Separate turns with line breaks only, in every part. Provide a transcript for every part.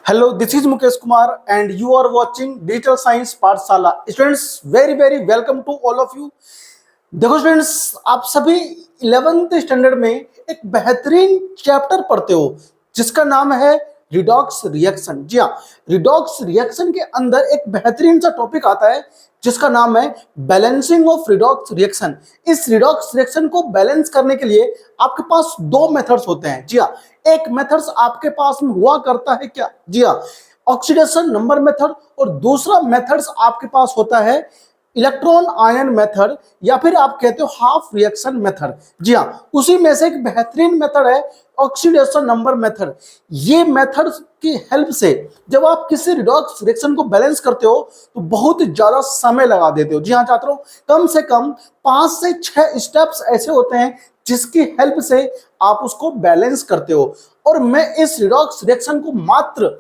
Hello, this is Mukesh Kumar and you are watching Digital Science पाठशाला। Students, very welcome to all of you। देखो students, आप सभी 11th standard में एक बेहतरीन चैप्टर पढ़ते हो जिसका नाम है रिडॉक्स रिएक्शन। जी हाँ, रिडॉक्स रिएक्शन के अंदर एक बेहतरीन सा टॉपिक आता है जिसका नाम है बैलेंसिंग ऑफ रिडॉक्स रिएक्शन। इस रिडॉक्स रिएक्शन को बैलेंस करने के लिए आपके पास दो मेथड्स होते हैं। जी हाँ, एक मेथड्स आपके पास में हुआ करता है क्या? जी हाँ, ऑक्सीडेशन नंबर मेथड, और दूसरा मेथड्स आपके पास होता है इलेक्ट्रॉन आयन मेथड, या फिर आप कहते हो हाफ रिएक्शन मेथड। जी हाँ, उसी में से एक बेहतरीन मेथड है ऑक्सीडेशन नंबर मेथड। ये मेथड की हेल्प से जब आप किसी रिडॉक्स रिएक्शन को बैलेंस करते हो तो बहुत ज्यादा समय लगा देते हो। जी हाँ छात्रों, कम से कम 5 से 6 स्टेप्स ऐसे होते हैं जिसकी हेल्प से आप उसको बैलेंस करते हो। और मैं इस रिडॉक्स रिएक्शन को मात्र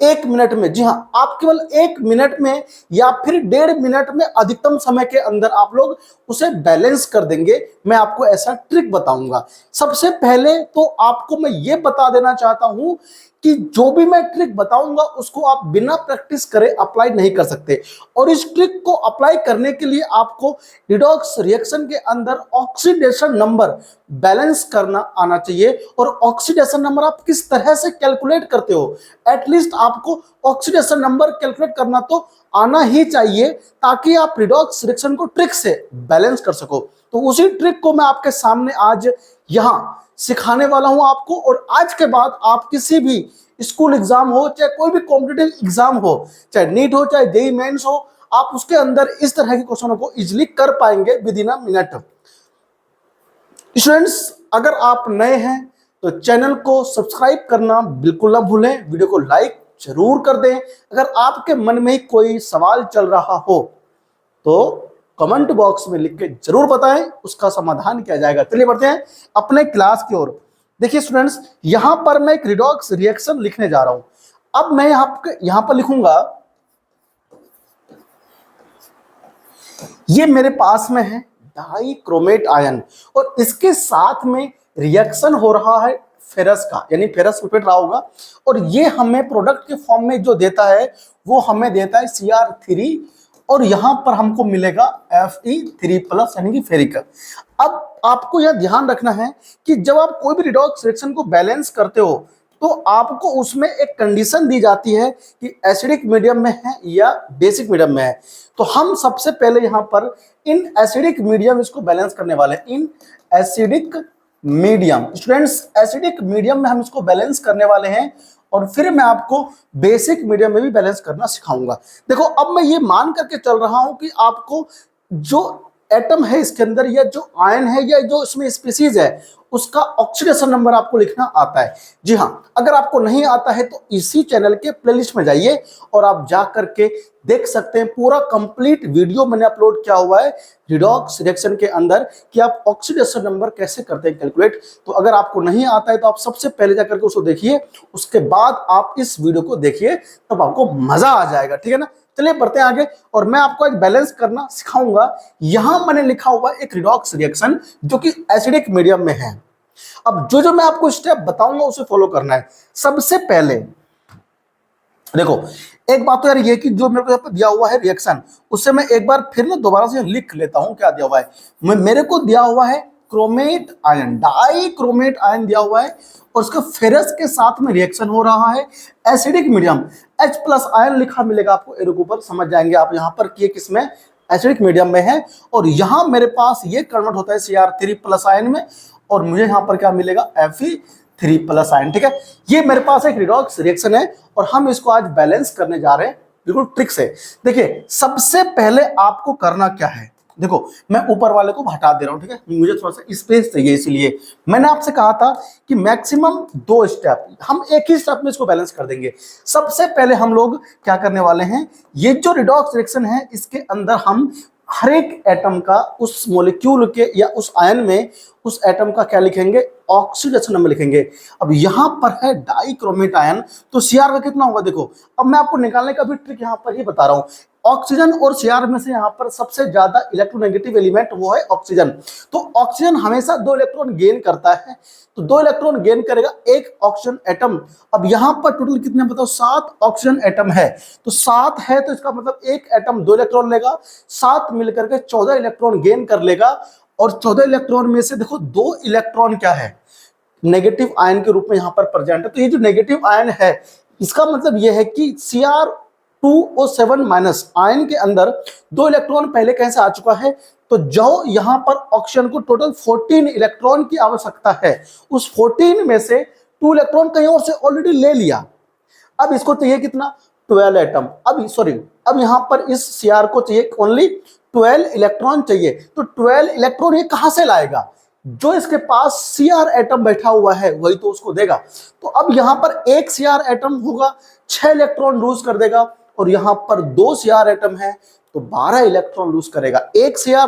1 मिनट में, जी हाँ, आप केवल 1 मिनट में या फिर 1.5 मिनट में अधिकतम समय के अंदर आप लोग उसे बैलेंस कर देंगे। मैं आपको ऐसा ट्रिक बताऊंगा। सबसे पहले तो आपको मैं ये बता देना चाहता हूं कि जो भी मैं ट्रिक बताऊंगा उसको आप बिना प्रैक्टिस करे अप्लाई नहीं कर सकते, और इस ट्रिक को अप्लाई करने के लिए आपको रिडॉक्स रिएक्शन के अंदर ऑक्सीडेशन नंबर बैलेंस करना आना चाहिए। और ऑक्सीडेशन नंबर आप किस तरह से कैलकुलेट करते हो, एटलीस्ट आपको ऑक्सीडेशन नंबर कैलकुलेट करना तो आना ही चाहिए ताकि आप रिडॉक्स रिएक्शन को ट्रिक से बैलेंस कर सको। तो उसी ट्रिक को मैं आपके सामने आज यहाँ सिखाने वाला हूं आपको। और आज के बाद आप किसी भी स्कूल एग्जाम हो, चाहे कोई भी कॉम्पिटिटिव एग्जाम हो, चाहे नीट हो, चाहे जेईई मेंस हो, आप उसके अंदर इस तरह के क्वेश्चनों को इजीली कर पाएंगे with in a minute. Students, अगर आप नए हैं तो चैनल को सब्सक्राइब करना बिल्कुल ना भूलें, वीडियो को लाइक जरूर कर दें। अगर आपके मन में कोई सवाल चल रहा हो तो कमेंट बॉक्स में लिख के जरूर बताएं, उसका समाधान किया जाएगा। चलिए बढ़ते हैं अपने क्लास की ओर। देखिए स्टूडेंट्स, यहां पर मैं एक रिडॉक्स रिएक्शन लिखने जा रहा हूं। अब मैं यहां पर लिखूंगा, ये मेरे पास में है डाइक्रोमेट आयन, और इसके साथ में रिएक्शन हो रहा है फेरस का, यानी फेरस सल्फेट रहा होगा। और ये हमें प्रोडक्ट के फॉर्म में जो देता है वो हमें देता है Cr3, और यहां पर हमको मिलेगा Fe3+, यानी कि फेरिक। अब आपको यह ध्यान रखना है कि जब आप कोई भी रिडॉक्स रिएक्शन को बैलेंस करते हो तो आपको उसमें एक कंडीशन दी जाती है कि एसिडिक मीडियम में है या बेसिक मीडियम में है। तो हम सबसे पहले यहां पर इन एसिडिक मीडियम इसको बैलेंस करने वाले हैं, in acidic medium. Students, acidic medium में हम इसको बैलेंस करने वाले हैं, और फिर मैं आपको बेसिक मीडियम में भी बैलेंस करना सिखाऊंगा। देखो, अब मैं ये मान करके चल रहा हूं कि आपको जो एटम है इसके अंदर, या जो आयन है, या जो इसमें स्पीसीज है, उसका ऑक्सीडेशन नंबर आपको लिखना आता है। जी हाँ, अगर आपको नहीं आता है तो इसी चैनल के प्लेलिस्ट में जाइए और आप जा करके देख सकते हैं। पूरा कंप्लीट वीडियो मैंने अपलोड किया हुआ है रिडॉक्स रिएक्शन के अंदर कि आप ऑक्सीडेशन नंबर कैसे करते हैं कैलकुलेट। तो अगर आपको नहीं आता है तो आप सबसे पहले जाकर के उसको देखिए, उसके बाद आप इस वीडियो को देखिए, तब आपको मजा आ जाएगा। ठीक है ना? चलिए बढ़ते हैं आगे, और मैं आपको आज बैलेंस करना सिखाऊंगा। यहां मैंने लिखा हुआ एक रिडॉक्स रिएक्शन जो कि एसिडिक मीडियम में है। अब जो मैं आपको स्टेप बताऊंगा उसे फॉलो करना है। सबसे पहले देखो, एक बात तो यार ये कि जो मेरे को यहाँ पर दिया हुआ है रिएक्शन, उससे मैं एक बार फिर ना दोबारा से लिख लेता हूं क्या दिया हुआ है। मेरे को दिया हुआ है क्रोमेट आयन, डाइक्रोमेट आयन दिया हुआ है, और उसका फेरस के साथ में रिएक्शन हो रहा है एसिडिक मीडियम। H+ आयन लिखा मिलेगा आपको एरो के ऊपर, समझ जाएंगे आप यहां पर कि किसमें एसिडिक मीडियम में है। और यहां मेरे पास ये कन्वर्ट होता है Cr3+ आयन में, और मुझे यहां पर क्या मिलेगा, Fe3+ आयन। ठीक है, ये मेरे पास एक रिडॉक्स रिएक्शन है और हम इसको आज बैलेंस करने जा रहे हैं बिल्कुल ट्रिक से। देखिए, सबसे पहले आपको करना क्या है, देखो मैं ऊपर वाले को हटा दे रहा हूं। ठीक है, मुझे थोड़ा सा स्पेस चाहिए, इसलिए मैंने आपसे कहा था कि मैक्सिमम 2 स्टेप, हम एक ही स्टेप में इसको बैलेंस कर देंगे। सबसे पहले हम लोग क्या करने वाले हैं, ये जो रिडॉक्स रिएक्शन है इसके अंदर हम हर एक एटम का, उस मॉलिक्यूल के या उस आयन में उस एटम का क्या लिखेंगे, ऑक्सीडेशन नंबर लिखेंगे। अब यहां पर है डाइक्रोमेट आयन, तो Cr का कितना होगा देखो। अब मैं आपको निकालने का भी ट्रिक यहां पर ही बता रहा हूं। ऑक्सीजन और Cr में से यहाँ पर सबसे ज्यादा इलेक्ट्रोनेगेटिव एलिमेंट वो है ऑक्सीजन। तो ऑक्सीजन हमेशा 2 इलेक्ट्रॉन गेन करता है, तो 2 इलेक्ट्रॉन गेन करेगा एक ऑक्सीजन एटम। अब यहाँ पर टोटल कितने बताओ, 7 ऑक्सीजन एटम है, तो 7 है तो इसका मतलब एक एटम 2 इलेक्ट्रॉन लेगा, 7 मिलकर के 14 इलेक्ट्रॉन गेन कर लेगा। और 14 इलेक्ट्रॉन में से देखो 2 इलेक्ट्रॉन क्या है, नेगेटिव आयन के रूप में यहाँ पर प्रेजेंट है। तो ये जो नेगेटिव आयन है इसका मतलब यह है कि Cr2O7 माइनस आयन के अंदर 2 इलेक्ट्रॉन पहले कैसे आ चुका है। तो जो यहाँ पर ऑक्सीजन को टोटल 14 इलेक्ट्रॉन की आवश्यकता है, उस 14 में से 2 इलेक्ट्रॉन कहीं और से ऑलरेडी ले लिया। अब इसको चाहिए कितना, 12 एटम। अब यहाँ पर इस Cr को चाहिए ओनली 12 इलेक्ट्रॉन चाहिए। तो 12 इलेक्ट्रॉन ये कहां से लाएगा, जो इसके पास Cr एटम बैठा हुआ है वही तो उसको देगा। तो अब यहां पर एक Cr एटम होगा, 6 इलेक्ट्रॉन लूज कर देगा, और यहां पर 2 Cr एटम है तो 12 इलेक्ट्रॉन लूज करेगा। एक Cr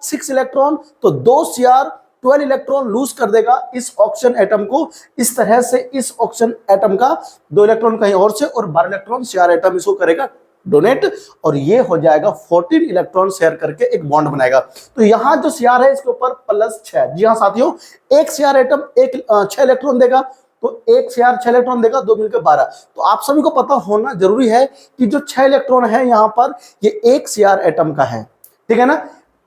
6 इलेक्ट्रॉन, तो 2 Cr 12 इलेक्ट्रॉन लूज कर देगा इस ऑक्सीजन एटम को। इस तरह से इस ऑक्सीजन एटम का 2 इलेक्ट्रॉन कहीं और से और 12 इलेक्ट्रॉन Cr एटम इसको करेगा डोनेट, और ये हो जाएगा 14 इलेक्ट्रॉन शेयर करके एक बॉन्ड बनाएगा। तो यहां जो Cr है इसके ऊपर +6। जी हाँ साथियों, एक Cr एटम 6 इलेक्ट्रॉन देगा, तो एक Cr 6 इलेक्ट्रॉन देगा, 2 मिलकर 12। तो आप सभी को पता होना जरूरी है कि जो 6 इलेक्ट्रॉन है यहाँ पर ये एक Cr एटम का है, ठीक है ना।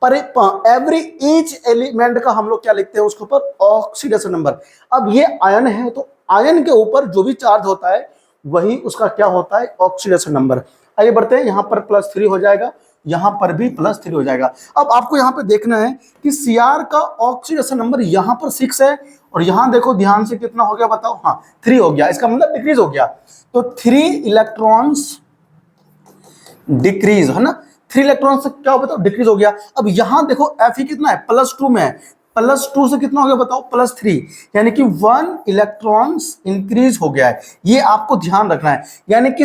पर एवरी ईच एलिमेंट का हम लोग क्या लिखते हैं, उसके ऊपर ऑक्सीडेशन नंबर। अब ये आयन है, तो आयन के ऊपर जो भी चार्ज होता है वही उसका क्या होता है, ऑक्सीडेशन नंबर। आइए बढ़ते हैं, यहाँ पर +3 हो जाएगा, यहाँ पर भी +3 हो जाएगा। अब आपको यहाँ पे देखना है कि Cr का ऑक्सीडेशन नंबर यहाँ पर 6 है, और यहाँ देखो ध्यान से कितना हो गया बताओ, हाँ 3 हो गया, इसका मतलब डिक्रीज हो गया। तो 3 इलेक्ट्रॉन्स डिक्रीज है ना, 3 इलेक्ट्रॉन से क्या बताओ डिक्रीज हो गया। अब यहाँ देखो Fe कितना है, +2 में है, +2 से कितना हो गया बताओ, +3, यानी कि 1 इलेक्ट्रॉन्स इंक्रीज हो गया है। ये आपको ध्यान रखना है, यानी कि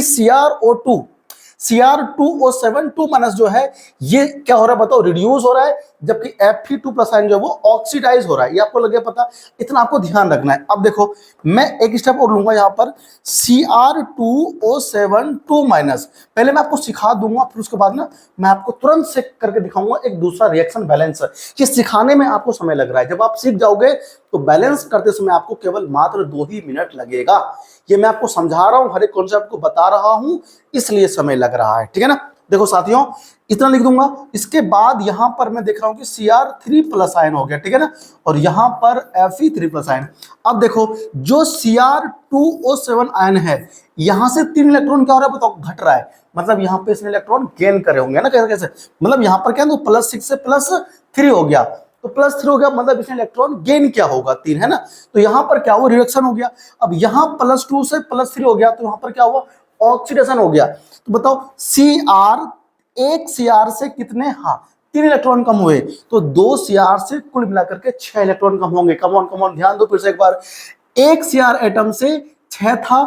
Cr2O7 2 माइनस जो है ये क्या हो रहा है बताओ, रिड्यूस हो रहा है, जबकि Fe2+ आयन जो है वो ऑक्सीडाइज हो रहा है। ये आपको लगे पता, इतना आपको ध्यान रखना है। अब देखो मैं एक स्टेप और लूंगा यहाँ पर, Cr2O7 2 माइनस, पहले मैं आपको सिखा दूंगा, फिर उसके बाद ना मैं आपको तुरंत से करके दिखाऊंगा एक दूसरा रिएक्शन बैलेंस। ये सिखाने में आपको समय लग रहा है, जब आप सीख जाओगे तो बैलेंस करते समय आपको केवल मात्र 2 ही मिनट लगेगा। ये मैं आपको समझा रहा हूं, हर एक कॉन्सेप्ट को बता रहा हूं, इसलिए समय लग रहा है, ठीक है ना। देखो साथियों इतना लिख दूंगा, इसके बाद यहां पर मैं देख रहा हूं कि Cr3+ आयन हो गया, ठीक है ना, और यहां पर Fe3+ आयन। अब देखो जो Cr2O7 आयन है, यहां से 3 इलेक्ट्रॉन क्या हो रहा है बताओ, घट रहा है, मतलब यहां पे इसने इलेक्ट्रॉन गेन करे होंगे ना, कैसे कैसे, मतलब यहां पर क्या है, तो +6 से +3 हो गया, तो +3 हो गया, मतलब इसने इलेक्ट्रॉन गेन क्या होगा, 3 है ना। तो यहां पर क्या हुआ, रिडक्शन हो गया। अब यहां +2 से +3 हो गया, तो यहां पर क्या हुआ, ऑक्सीडेशन हो गया। तो बताओ एक Cr से कितने, हाँ 3 इलेक्ट्रॉन कम हुए, तो 2 Cr से कुल मिलाकर के 6 इलेक्ट्रॉन कम होंगे। कम ऑन ध्यान दो फिर से एक बार, एक Cr एटम से 6 था,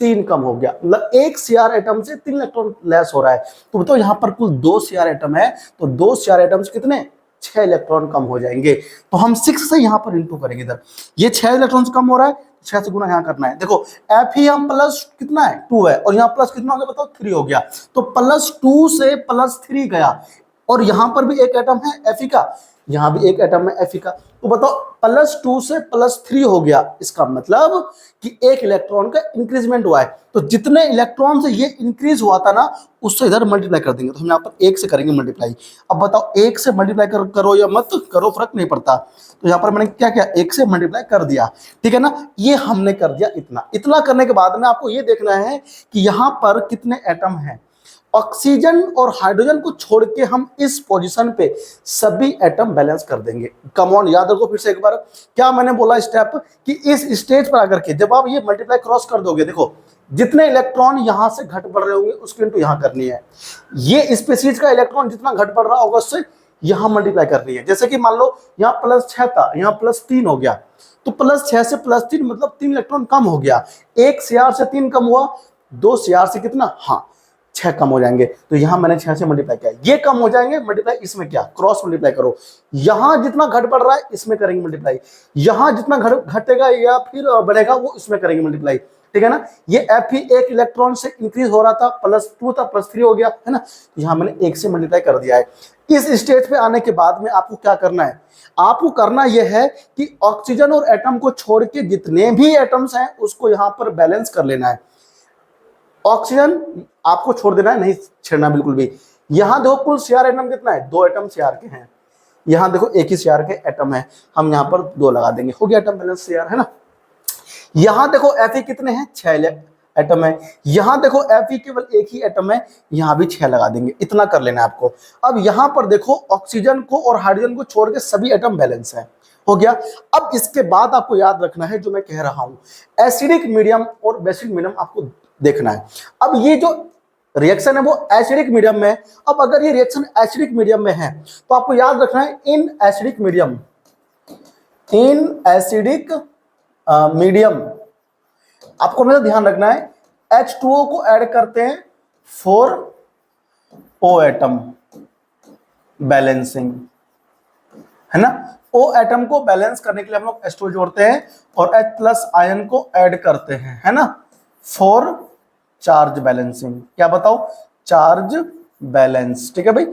3 कम हो गया, मतलब एक Cr एटम से 3 इलेक्ट्रॉन लेस हो रहा है। तो बताओ यहाँ पर कुल 2 Cr एटम है, तो 2 Cr एटम से कितने, 6 इलेक्ट्रॉन कम हो जाएंगे। तो हम 6 से यहाँ पर इंटू करेंगे इधर, ये 6 इलेक्ट्रॉन से कम हो रहा है, 6 से गुना यहाँ करना है। देखो Fe हम प्लस कितना है 2 है, और यहाँ प्लस कितना हो गया बताओ 3 हो गया, तो +2 से +3 गया, और यहाँ पर भी एक एटम है Fe का, यहाँ भी एक एटम है Fe का। तो बताओ +2 से +3 हो गया, इसका मतलब कि एक इलेक्ट्रॉन का इंक्रीजमेंट हुआ है। तो जितने इलेक्ट्रॉन से ये इंक्रीज हुआ था ना, उससे इधर मल्टीप्लाई कर देंगे। तो हम यहाँ पर 1 से करेंगे मल्टीप्लाई। अब बताओ 1 से मल्टीप्लाई करो या मत करो, फर्क नहीं पड़ता। तो यहाँ पर मैंने क्या किया, 1 से मल्टीप्लाई कर दिया, ठीक है ना, ये हमने कर दिया। इतना करने के बाद में आपको ये देखना है कि यहाँ पर कितने एटम हैं। ऑक्सीजन और हाइड्रोजन को छोड़ के हम इस पोजीशन पे सभी एटम बैलेंस कर देंगे। कम ऑन, याद रखो फिर से एक बार, क्या मैंने बोला स्टेप, कि इस स्टेज पर आकर के जब आप ये मल्टीप्लाई क्रॉस कर दोगे, देखो जितने इलेक्ट्रॉन यहां से घट बढ़ रहे होंगे उसकी इंटू यहां करनी है। ये स्पीसीज का इलेक्ट्रॉन जितना घट बढ़ रहा होगा उससे यहां मल्टीप्लाई करनी है। जैसे कि मान लो यहाँ +6 था, यहाँ +3 हो गया, तो +6 से +3 मतलब 3 इलेक्ट्रॉन कम हो गया। एक Cr से 3 कम हुआ, 2 Cr से कितना, हाँ 6 कम हो जाएंगे, तो यहां मैंने 6 से मल्टीप्लाई किया, ये कम हो जाएंगे, मल्टीप्लाई इसमें क्या, क्रॉस मल्टीप्लाई करो, यहां जितना घट बढ़ रहा है इसमें करेंगे मल्टीप्लाई, यहां जितना घटेगा या फिर बढ़ेगा वो इसमें करेंगे मल्टीप्लाई, ठीक है ना। ये एफ ही एक इलेक्ट्रॉन से इंक्रीज हो रहा था, +2 था, +3 हो गया, है ना। तो यहां मैंने 1 से मल्टीप्लाई कर दिया है। इस स्टेज पे आने के बाद में आपको क्या करना है, आपको करना यह है कि ऑक्सीजन और एटम को छोड़ के जितने भी एटम्स हैं उसको यहां पर बैलेंस कर लेना है। ऑक्सीजन आपको छोड़ देना है, नहीं छेड़ना बिल्कुल भी। यहां देखो कुल सीआर एटम कितना है, 2 एटम सीआर के हैं, यहां देखो एक ही सीआर के एटम है, हम यहां पर 2 लगा देंगे, हो गया एटम बैलेंस सीआर, है ना। यहां देखो Fe कितने हैं, 6 एटम है, यहां देखो Fe केवल एक ही एटम है, यहां भी 6 लगा देंगे, इतना कर लेना है आपको। अब यहां पर देखो ऑक्सीजन को और हाइड्रोजन को छोड़ के सभी एटम बैलेंस है, हो गया। अब इसके बाद आपको याद रखना है जो मैं कह रहा हूं, एसिडिक मीडियम और बेसिक मीडियम आपको देखना है। अब ये जो रिएक्शन है वो एसिडिक मीडियम में है। अब अगर ये रिएक्शन एसिडिक मीडियम में है तो आपको याद रखना है in acidic medium, in acidic medium आपको हमेशा ध्यान रखना है H2O को ऐड करते हैं 4O एटम बैलेंसिंग, है ना। O एटम को बैलेंस करने के लिए हम लोग H2O जोड़ते हैं और H+ आयन को ऐड करते हैं, है ना, 4 चार्ज बैलेंसिंग। क्या बताओ, चार्ज बैलेंस, ठीक है भाई।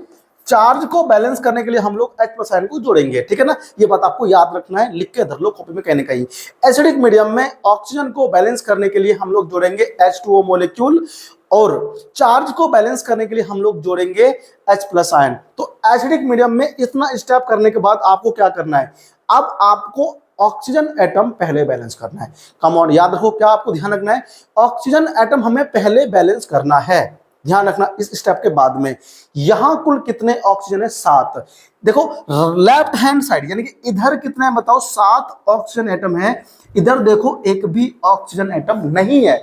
चार्ज को बैलेंस करने के लिए हम लोग H+ आयन को जोड़ेंगे, ठीक है ना। ये बात आपको याद रखना है, लिख के धर लो कॉपी में, कहने का ही। एसिडिक मीडियम में ऑक्सीजन को बैलेंस करने के लिए हम लोग जोड़ेंगे H2O मॉलिक्यूल और चार्ज को बैलेंस करने के लिए हम लोग जोड़ेंगे H+ आयन। तो एसिडिक मीडियम में इतना स्टेप करने के बाद आपको क्या करना है, अब आपको ऑक्सीजन एटम पहले बैलेंस करना है। कम ऑन, याद रखो क्या आपको ध्यान रखना है, ऑक्सीजन एटम हमें पहले बैलेंस करना है, ध्यान रखना। इस स्टेप के बाद में यहां कुल कितने ऑक्सीजन है, 7। देखो लेफ्ट हैंड साइड यानी कि इधर कितने हैं बताओ, 7 ऑक्सीजन एटम है, इधर देखो एक भी ऑक्सीजन एटम नहीं है,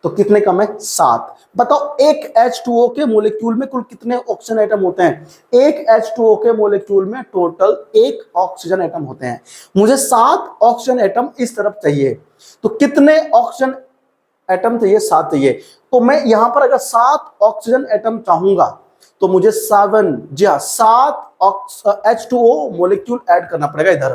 तो कितने कम है, 7। बताओ एक H2O के मोलिक्यूल में कुल कितने ऑक्सीजन एटम होते हैं, एक H2O के मोलिक्यूल में टोटल 1 ऑक्सीजन एटम होते हैं, मुझे 7 ऑक्सीजन एटम इस तरफ चाहिए, तो कितने ऑक्सीजन एटम चाहिए, 7 चाहिए। तो मैं यहां पर अगर 7 ऑक्सीजन एटम चाहूंगा तो मुझे 7 H2O मोलिक्यूल ऐड करना पड़ेगा इधर।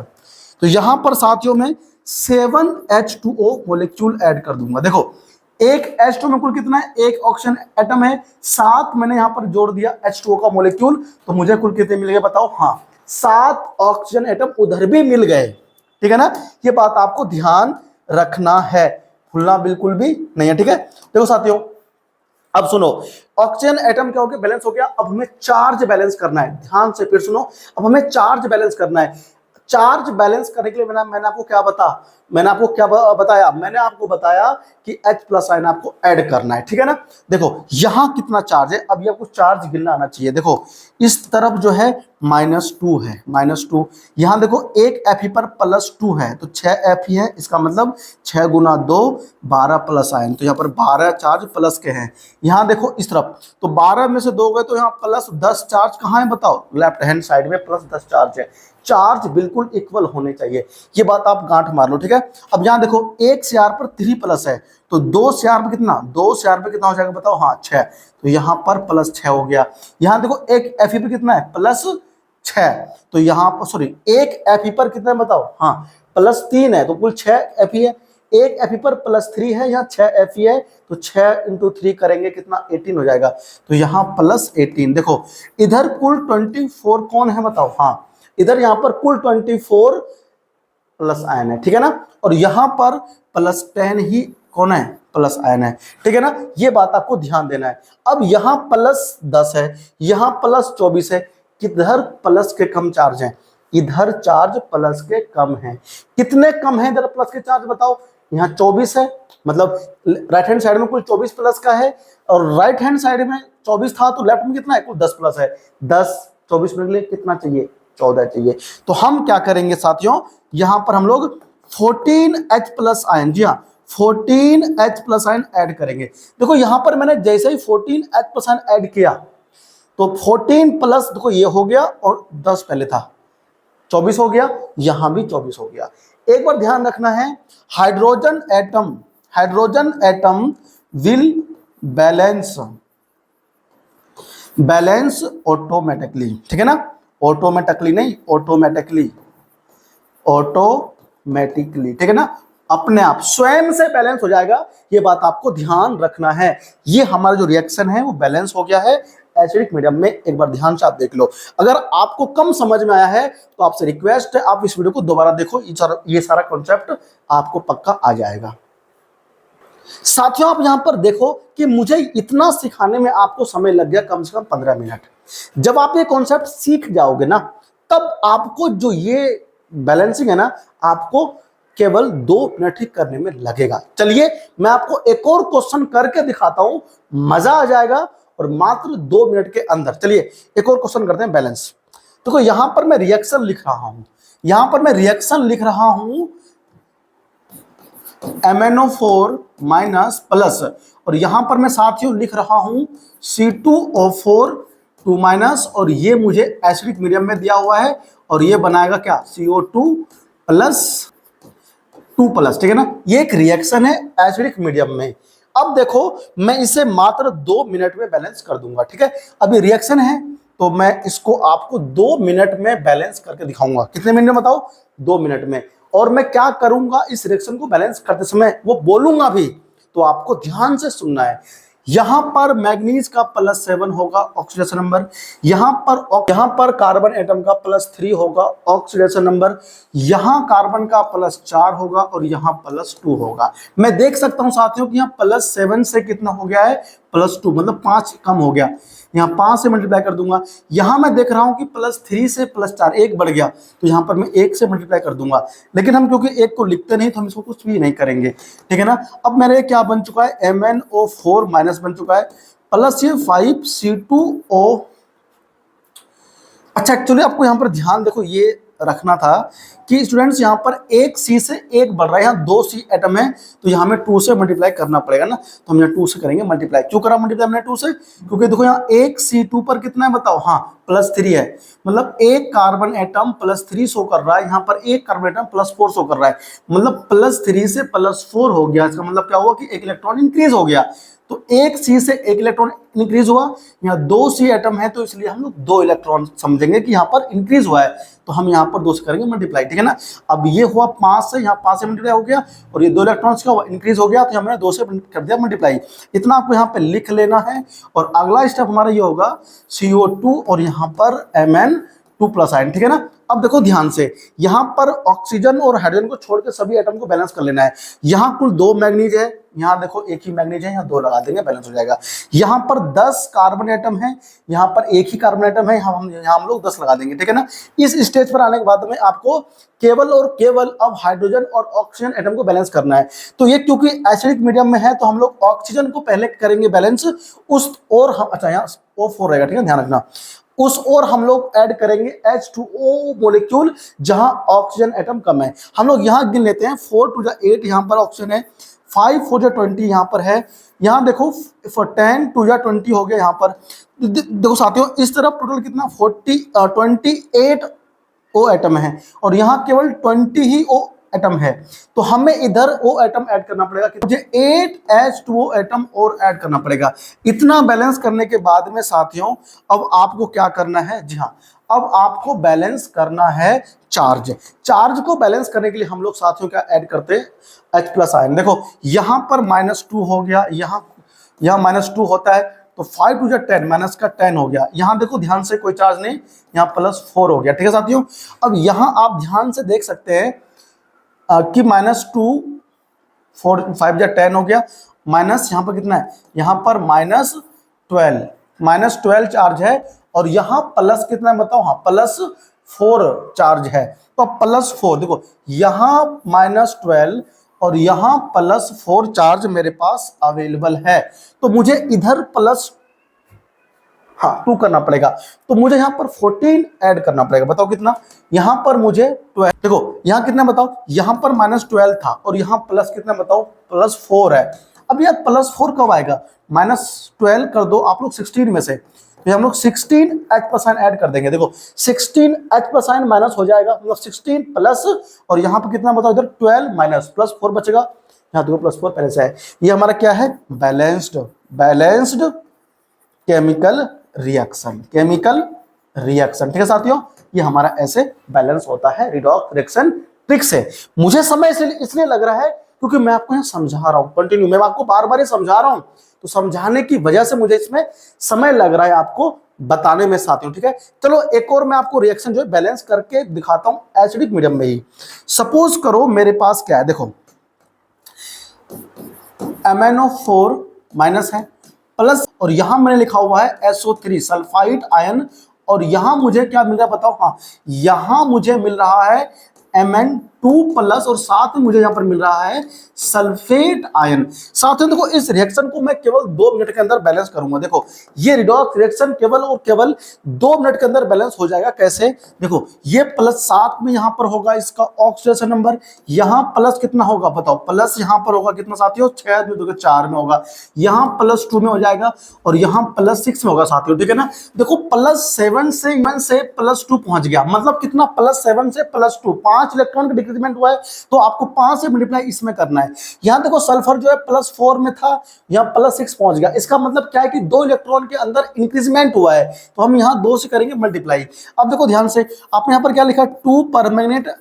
तो यहां पर साथियों में 7 H2O मोलिक्यूल ऐड कर दूंगा। देखो एक H2O में कुल कितना है, 1 ऑक्सीजन एटम है, 7 मैंने यहां पर जोड़ दिया H2O का मोलिक्यूल, तो मुझे कुल कितने मिल गए बताओ, हाँ 7 ऑक्सीजन एटम उधर भी मिल गए, ठीक है ना। ये बात आपको ध्यान रखना है, भूलना बिल्कुल भी नहीं है, ठीक है। देखो साथियों अब सुनो, ऑक्सीजन एटम क्या हो गया, बैलेंस हो गया। अब हमें चार्ज बैलेंस करना है, ध्यान से फिर सुनो, अब हमें चार्ज बैलेंस करना है। चार्ज बैलेंस करने के लिए मैंने आपको क्या बताया, मैंने आपको बताया कि H+ आयन आपको ऐड करना है, ठीक है ना। देखो यहां कितना चार्ज है, अब ये आपको चार्ज गिनना आना चाहिए। देखो इस तरफ जो है -2 है, -2, यहां देखो एक Fe पर +2 है, तो 6 Fe है, इसका मतलब 6 × 2 12 आयन, तो यहाँ पर 12 चार्ज प्लस के हैं। यहाँ देखो इस तरफ, तो 12 में से 2 गए तो यहाँ +10 चार्ज कहाँ है बताओ, लेफ्ट हैंड साइड में +10 चार्ज है। चार्ज बिल्कुल इक्वल होने चाहिए, ये बात आप गांठ मार लो, ठीक है। अब यहाँ देखो 1 CR पर 3+ है, तो 2 CR पे कितना, 2 CR पे कितना हो जाएगा बताओ, हाँ 6, तो यहाँ पर +6 हो गया। यहाँ देखो एक Fe पे कितना है, +6, तो यहाँ पर सॉरी एक Fe पर कितना है बताओ, हाँ +3 है, तो कुल 6 Fe है। एक Fe पर +3 है, यहाँ 6 Fe है, तो 6 × 3 करेंगे कितना, 18 हो जाएगा, तो यहाँ +18। देखो इधर कुल 24 कौन है बताओ, हाँ इधर यहाँ पर कुल 24 प्लस आयन है, ठीक है ना, और यहां पर +10 ही कौन है, प्लस आयन है, ठीक है ना। ये बात आपको ध्यान देना है। अब यहां +10 है, यहां +24 है, किधर प्लस के कम चार्ज हैं, इधर चार्ज प्लस के कम हैं। कितने कम हैं इधर प्लस के चार्ज बताओ, यहाँ 24 है, मतलब राइट हैंड साइड में कुल 24 प्लस का है, और राइट हैंड साइड में 24 था, तो लेफ्ट में कितना है, कुल 10 प्लस है। 10 24 में के लिए कितना चाहिए, 14 चाहिए। तो हम क्या करेंगे साथियों, यहां पर हम लोग 14H+ आयन, जी हाँ 14H+ आयन ऐड करेंगे। देखो यहां पर मैंने जैसे ही 14H+ आयन ऐड किया तो 14+ देखो ये हो गया, और 10 पहले था, 24 हो गया, यहां भी 24 हो गया। एक बार ध्यान रखना है, hydrogen atom will balance balance automatically, ठीक है ना, ऑटोमेटिकली नहीं, ऑटोमेटिकली, ऑटोमेटिकली, ठीक है ना, अपने आप स्वयं से बैलेंस हो जाएगा। ये बात आपको ध्यान रखना है। ये हमारा जो रिएक्शन है वो बैलेंस हो गया है एसिडिक मीडियम में। एक बार ध्यान से आप देख लो। अगर आपको कम समझ में आया है तो आपसे रिक्वेस्ट है आप इस वीडियो को दोबारा देखो, ये सारा कॉन्सेप्ट आपको पक्का आ जाएगा। साथियों आप यहां पर देखो कि मुझे इतना सिखाने में आपको समय लग गया कम से कम 15 मिनट। जब आप ये कॉन्सेप्ट सीख जाओगे ना, तब आपको जो ये बैलेंसिंग है ना, आपको केवल 2 मिनट ही करने में लगेगा। चलिए मैं आपको एक और क्वेश्चन करके दिखाता हूं, मजा आ जाएगा, और मात्र 2 मिनट के अंदर। चलिए एक और क्वेश्चन करते हैं, बैलेंस। देखो यहां पर मैं रिएक्शन लिख रहा हूं, यहां पर मैं रिएक्शन लिख रहा हूं MnO4 माइनस प्लस, और यहां पर मैं साथियों लिख रहा हूं C2O4 2 माइनस, और ये मुझे एसिडिक मीडियम में दिया हुआ है, और ये बनाएगा क्या, CO2 प्लस 2 प्लस, ठीक है ना। ये एक रिएक्शन है एसिडिक मीडियम में। अब देखो मैं इसे मात्र 2 मिनट में बैलेंस कर दूंगा, ठीक है। अभी रिएक्शन है तो मैं इसको आपको 2 मिनट में बैलेंस करके दिखाऊंगा। कितने मिनट में बताओ, 2 मिनट में। और मैं क्या करूंगा इस रिएक्शन को बैलेंस करते समय, वो बोलूंगा भी, तो आपको ध्यान से सुनना है। यहां पर मैग्नीज का +7 होगा ऑक्सीडेशन नंबर, यहां पर कार्बन एटम का +3 होगा ऑक्सीडेशन नंबर, यहां कार्बन का +4 होगा, और यहां +2 होगा। मैं देख सकता हूं साथियों कि यहां +7 से कितना हो गया है, +2, मतलब 5 कम हो गया। यहाँ 5 से मल्टीप्लाई कर दूंगा। यहां मैं देख रहा हूं कि +3 से +4 1 बढ़ गया, तो यहां पर मैं 1 से मल्टीप्लाई कर दूंगा। लेकिन हम क्योंकि 1 को लिखते नहीं तो हम इसको कुछ भी नहीं करेंगे, ठीक है ना। अब मेरे क्या बन चुका है, MnO4 माइनस बन चुका है, प्लस ये 5C2O। अच्छा एक्चुअली आपको यहाँ पर ध्यान देखो ये रखना था कि स्टूडेंट्स यहाँ पर 1 C से 1 बढ़ रहा है, यहाँ 2 C एटम है, तो यहाँ में 2 से मल्टीप्लाई करना पड़ेगा ना, तो हम यहाँ 2 से करेंगे मल्टीप्लाई। क्यों करा मल्टीप्लाई हमने 2 से, क्योंकि देखो यहाँ 1 C2 पर कितना है बताओ, हाँ +3 है, मतलब एक कार्बन एटम +3 शो कर रहा है, यहाँ पर एक कार्बन एटम +4 शो कर रहा है, मतलब +3 से +4 हो गया। इसका मतलब क्या हुआ कि 1 इलेक्ट्रॉन इंक्रीज हो गया, तो 1 C से 1 इलेक्ट्रॉन इंक्रीज हुआ। यहाँ 2 C एटम है तो इसलिए हम लोग 2 इलेक्ट्रॉन समझेंगे कि यहाँ पर इंक्रीज हुआ है, तो हम यहाँ पर 2 से करेंगे मल्टीप्लाई, ठीक है ना। अब ये हुआ 5 से, यहाँ 5 से मल्टीप्लाई हो गया, और ये 2 इलेक्ट्रॉन्स का इंक्रीज हो गया, तो हमने 2 से कर दिया मल्टीप्लाई। इतना आपको यहाँ पे लिख लेना है, और अगला स्टेप हमारा ये होगा CO2 और यहाँ पर Mn2+ आयन, ठीक है ना। अब देखो ध्यान से, यहां पर ऑक्सीजन और हाइड्रोजन को छोड़ के सभी एटम को बैलेंस कर लेना है। यहां कुल 2 मैग्नीज है, यहां देखो एक ही मैग्नीज है, यहां 2 लगा देंगे, बैलेंस हो जाएगा। यहां पर 10 कार्बन एटम है, यहां पर एक ही कार्बन एटम है, हम लोग 10 लगा देंगे, ठीक है ना। इस स्टेज पर आने के बाद में आपको केवल और केवल अब हाइड्रोजन और ऑक्सीजन एटम को बैलेंस करना है। तो ये क्योंकि एसिडिक मीडियम में है तो हम लोग ऑक्सीजन को पहले करेंगे बैलेंस, उस और हम, अच्छा यहाँ O4 रहेगा, ठीक है, ध्यान रखना। उस और हम लोग ऐड करेंगे H2O मॉलिक्यूल जहां ऑक्सीजन एटम कम है। हम लोग यहां गिन लेते हैं, 4 to the 8 यहां पर ऑक्सीजन है, 5 4 to 20 यहां पर है, यहां देखो 10 to the 20 हो गया यहां पर। देखो साथियों इस तरफ टोटल कितना 28 O एटम है, और यहां केवल 20 ही O एटम है, तो हमें इधर O एटम ऐड करना पड़ेगा, मुझे 8H2O एटम और ऐड करना पड़ेगा। इतना बैलेंस करने के बाद में साथियों अब आपको क्या करना है, जी हाँ, अब आपको बैलेंस करना है चार्ज। चार्ज को बैलेंस करने के लिए हम लोग साथियों क्या ऐड करते हैं, H+ आयन। देखो यहां पर -2 हो गया, यहाँ -2 होता है, तो 5 to the 10 माइनस का 10 हो गया। यहां देखो ध्यान से कोई चार्ज नहीं, यहाँ +4 हो गया, ठीक है साथियों। अब यहां आप ध्यान से देख सकते हैं कि -2 4 5 या 10 हो गया, माइनस यहाँ पर कितना है, यहाँ पर -12 चार्ज है, और यहाँ प्लस कितना है बताओ, हाँ +4 चार्ज है। तो +4 देखो यहाँ -12 और यहाँ +4 चार्ज मेरे पास अवेलेबल है, तो मुझे इधर +2 करना पड़ेगा, तो मुझे यहाँ पर 14 ऐड करना पड़ेगा। बताओ कितना, यहाँ पर मुझे 12, देखो यहाँ कितना बताओ, यहाँ पर -12 था, और यहाँ प्लस कितना बताओ, +4 है। अब यार +4 कब आएगा, -12 कर दो आप लोग 16 में से, तो हम लोग 16 H+ आयन ऐड कर देंगे। देखो 16 H+ आयन माइनस हो जाएगा, मतलब 16 प्लस, और यहाँ पर कितना बताओ, इधर 12 माइनस +4 बचेगा, यहाँ देखो +4 पहले से है। ये हमारा क्या है, balanced chemical reaction, chemical reaction. ठीक है साथियों, ये हमारा ऐसे बैलेंस होता है रिडॉक्स रिएक्शन ट्रिक से। मुझे समय इसलिए लग रहा है क्योंकि मैं आपको यहाँ समझा रहा हूँ कंटिन्यू, मैं आपको बार बार ये समझा रहा हूँ, तो समझाने की वजह से मुझे इसमें समय लग रहा है आपको बताने में साथियों। ठीक है, चलो एक और मैं आपको रिएक्शन जो है बैलेंस करके दिखाता हूं एसिडिक मीडियम में ही। सपोज करो मेरे पास क्या है, देखो MnO4 माइनस है प्लस, और यहां मैंने लिखा हुआ है SO3 सल्फाइड आयन, और यहां मुझे क्या मिल रहा है बताओ, हाँ यहां मुझे मिल रहा है Mn2 प्लस, और साथ में मुझे यहां पर मिल रहा है सल्फेट आयन। साथियों देखो इस रिएक्शन को मैं केवल 2 मिनट के अंदर बैलेंस करूंगा। देखो ये रिडॉक्स रिएक्शन केवल और केवल 2 मिनट के अंदर बैलेंस हो जाएगा। कैसे, देखो ये प्लस साथ में यहां पर होगा इसका ऑक्सीडेशन नंबर, यहां प्लस कितना होगा बताओ, प्लस यहां पर होगा कितना साथियों, 6 में दोगे 4 में होगा, यहां +2 में हो जाएगा, और यहां +6 में होगा साथियों। ठीक है ना, देखो +7 से +2 पहुंच गया, मतलब कितना, +7 से +2, 5 इलेक्ट्रॉन का डिक्रीजमेंट हुआ है, तो आपको 5 से मल्टीप्लाई इसमें करना है। यहां देखो सल्फर जो है +4 में था, यहां +6 पहुंच गया, इसका मतलब क्या है कि 2 इलेक्ट्रॉन के अंदर इंक्रीजमेंट हुआ है, तो हम यहां 2 से करेंगे मल्टीप्लाई। अब देखो ध्यान से, आपने यहां पर क्या लिखा, 2 परमैंगनेट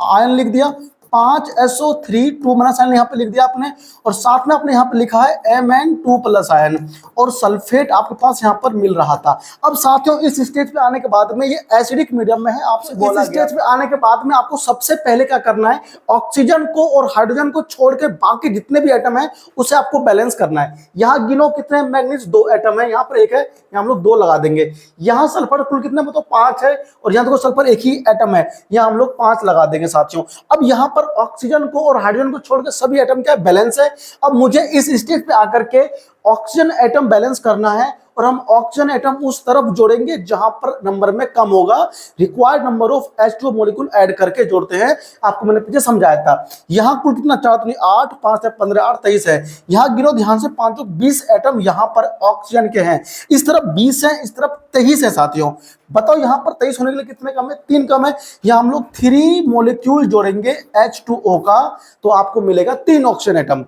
आयन लिख दिया, 5 SO3 2 माइनस आयन यहाँ पे लिख दिया आपने, और साथ में आपने यहाँ पे लिखा है Mn2 प्लस आयन, और सल्फेट आपके पास यहाँ पर मिल रहा था। अब साथियों इस स्टेज पे आने के बाद में ये एसिडिक मीडियम में है, आपसे बोला इस स्टेज पे आने के बाद में आपको सबसे पहले क्या करना है, ऑक्सीजन को और हाइड्रोजन को छोड़ के बाकी जितने भी एटम है उसे आपको बैलेंस करना है। यहाँ गिनो कितने मैग्नीज, 2 एटम है, यहाँ पर 1 है, यहाँ हम लोग 2 लगा देंगे। यहाँ सल्फर कुल कितने मतलब 5 है, और यहाँ देखो सल्फर 1 ही एटम है, यहाँ हम लोग 5 लगा देंगे साथियों। अब यहाँ पर ऑक्सीजन को और हाइड्रोजन को छोड़कर सभी एटम क्या बैलेंस है। अब मुझे इस स्टेज पे आकर के ऑक्सीजन एटम बैलेंस करना है, और हम ऑक्सीजन एटम उस तरफ जोड़ेंगे जहां पर नंबर में कम होगा, required number of H2O molecule add करके जोड़ते हैं। आपको मैंने पीछे समझाया था। यहां कुल कितना 4 8 5 है 15 8 23 है, यहां गिनो ध्यान से 5 20 एटम यहां पर ऑक्सीजन के हैं, इस तरफ 20 है, इस तरफ 23 है साथियों। बताओ यहां पर 23 होने के लिए कितने कम है, 3 कम है, यहां हम लोग 3 मॉलिक्यूल जोड़ेंगे H2O का, तो आपको मिलेगा 3 ऑक्सीजन एटम।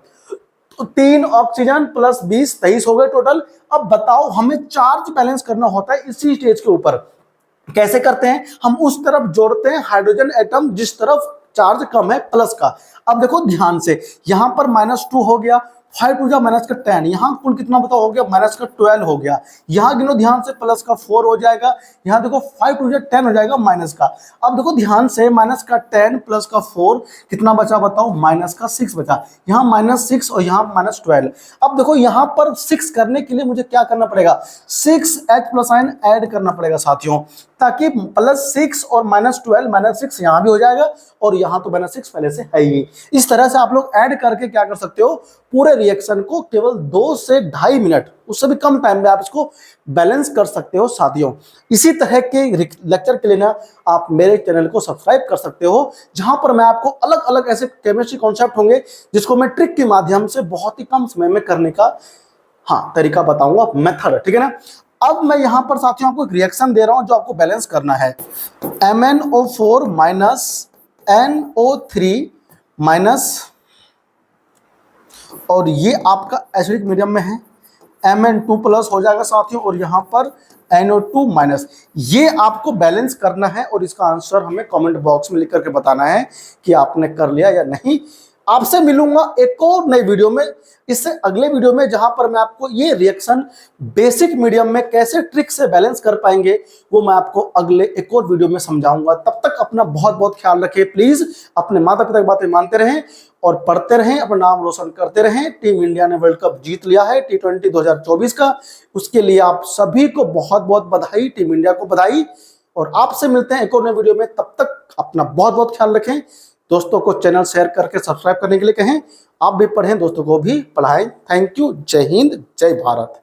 तो 3 ऑक्सीजन प्लस 20 23 हो गए टोटल। अब बताओ हमें चार्ज बैलेंस करना होता है इसी स्टेज के ऊपर, कैसे करते हैं, हम उस तरफ जोड़ते हैं हाइड्रोजन एटम जिस तरफ चार्ज कम है प्लस का। अब देखो ध्यान से, यहां पर -2 हो गया, 5 टू जा -10, यहाँ कुल कितना बताओ हो गया, -12 हो गया। यहाँ गिनो ध्यान से, प्लस का 4 हो जाएगा, यहाँ देखो 5 टू जा 10 हो जाएगा माइनस का। अब देखो ध्यान से, -10 प्लस का 4 कितना बचा बताओ, -6 बचा, यहाँ -6 और यहाँ -12। अब देखो यहाँ पर 6 करने के लिए मुझे क्या करना पड़ेगा, 6H प्लस आयन ऐड करना पड़ेगा साथियों, ताकि +6 और -12 -6 यहाँ भी हो जाएगा, और यहाँ तो -6 पहले से है ही। इस तरह से आप लोग ऐड करके क्या कर सकते हो, पूरे रिएक्शन को केवल 2 से 2.5 मिनट, उससे भी कम टाइम में आप इसको बैलेंस कर सकते हो साथियों। इसी तरह के लेक्चर के लिए ना आप मेरे चैनल को सब्सक्राइब कर सकते हो, जहां पर मैं आपको अलग अलग ऐसे केमिस्ट्री कॉन्सेप्ट होंगे जिसको मैं ट्रिक के माध्यम से बहुत ही कम समय में करने का तरीका बताऊंगा, मेथड। ठीक है ना। अब मैं यहां पर साथियों आपको एक रिएक्शन दे रहा हूं जो आपको बैलेंस करना है, MnO4 माइनस NO3 माइनस, और ये आपका एसिडिक मीडियम में है, Mn2 प्लस हो जाएगा साथियों, और यहाँ पर NO2 माइनस। ये आपको बैलेंस करना है, और इसका आंसर हमें कमेंट बॉक्स में लिख करके बताना है कि आपने कर लिया या नहीं। आपसे मिलूंगा एक और नई वीडियो में, इससे अगले वीडियो में, जहां पर मैं आपको ये रिएक्शन बेसिक मीडियम में कैसे ट्रिक से बैलेंस कर पाएंगे वो मैं आपको अगले एक और वीडियो में समझाऊंगा। तब तक अपना बहुत बहुत ख्याल रखें, प्लीज अपने माता पिता की बातें मानते रहें और पढ़ते रहें, अपना नाम रोशन करते रहें। टीम इंडिया ने वर्ल्ड कप जीत लिया है T20 2024 का, उसके लिए आप सभी को बहुत बहुत बधाई, टीम इंडिया को बधाई, और आपसे मिलते हैं एक और नए वीडियो में। तब तक अपना बहुत बहुत ख्याल रखें, दोस्तों को चैनल शेयर करके सब्सक्राइब करने के लिए कहें, आप भी पढ़ें, दोस्तों को भी पढ़ाएं। थैंक यू, जय हिंद, जय भारत।